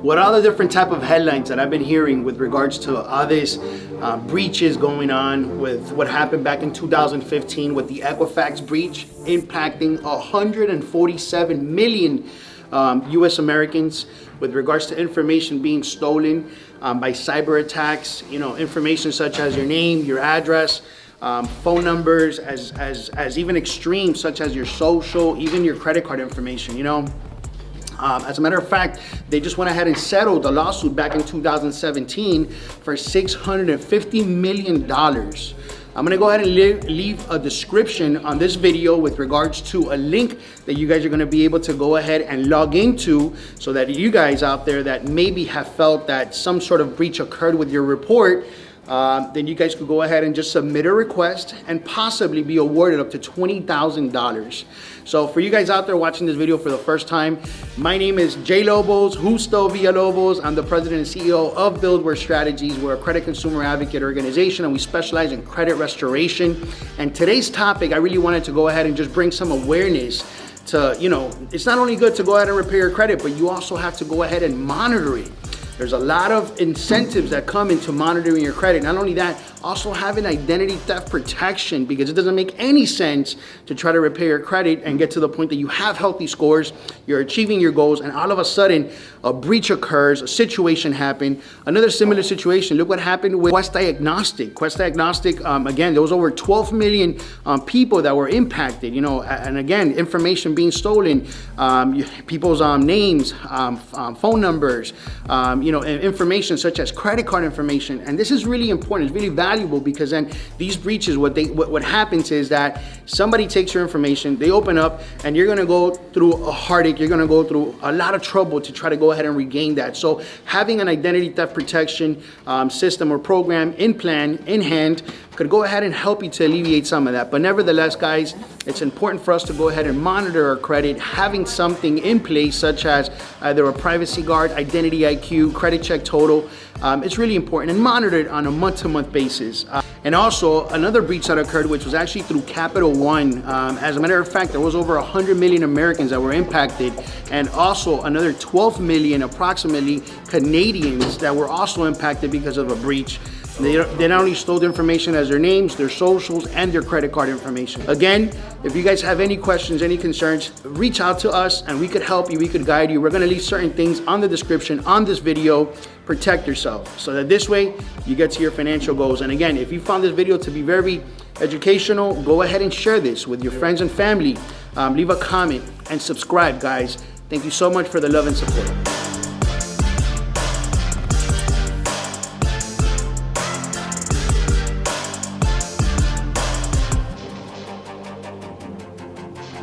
What all the different type of headlines that I've been hearing with regards to all these breaches going on with what happened back in 2015 with the Equifax breach impacting 147 million US Americans with regards to information being stolen by cyber attacks, information such as your name, your address, phone numbers, as even extreme such as your social, even your credit card information, As a matter of fact, they just went ahead and settled a lawsuit back in 2017 for $650 million. I'm gonna go ahead and leave a description on this video with regards to a link that you guys are gonna be able to go ahead and log into, so that you guys out there that maybe have felt that some sort of breach occurred with your report, then you guys could go ahead and just submit a request and possibly be awarded up to $20,000. So for you guys out there watching this video for the first time, my name is J. Lobos, Justo Villalobos. I'm the president and CEO of Buildworth Strategies. We're a credit consumer advocate organization, and we specialize in credit restoration. And today's topic, I really wanted to go ahead and just bring some awareness to, it's not only good to go ahead and repair your credit, but you also have to go ahead and monitor it. There's a lot of incentives that come into monitoring your credit. Not only that, also having identity theft protection, because it doesn't make any sense to try to repair your credit and get to the point that you have healthy scores, you're achieving your goals, and all of a sudden a breach occurs, a situation happened. Another similar situation, look what happened with Quest Diagnostic. Quest Diagnostic, again, there was over 12 million people that were impacted, and again, information being stolen, people's names, phone numbers, information such as credit card information. And this is really important, it's really valuable, because then these breaches, what happens is that somebody takes your information, they open up, and you're gonna go through a heartache, you're gonna go through a lot of trouble to try to go ahead and regain that. So having an identity theft protection system or program in hand could go ahead and help you to alleviate some of that. But nevertheless, guys, it's important for us to go ahead and monitor our credit, having something in place such as either a privacy guard, identity IQ, credit check total. It's really important, and monitor it on a month-to-month basis. And also another breach that occurred, which was actually through Capital One. As a matter of fact, there was over 100 million Americans that were impacted, and also another 12 million approximately Canadians that were also impacted because of a breach. They not only stole the information as their names, their socials, and their credit card information. Again, if you guys have any questions, any concerns, reach out to us and we could help you, we could guide you. We're gonna leave certain things on the description on this video. Protect yourself so that this way you get to your financial goals. And again, if you found this video to be very educational, go ahead and share this with your friends and family. Leave a comment and subscribe, guys. Thank you so much for the love and support.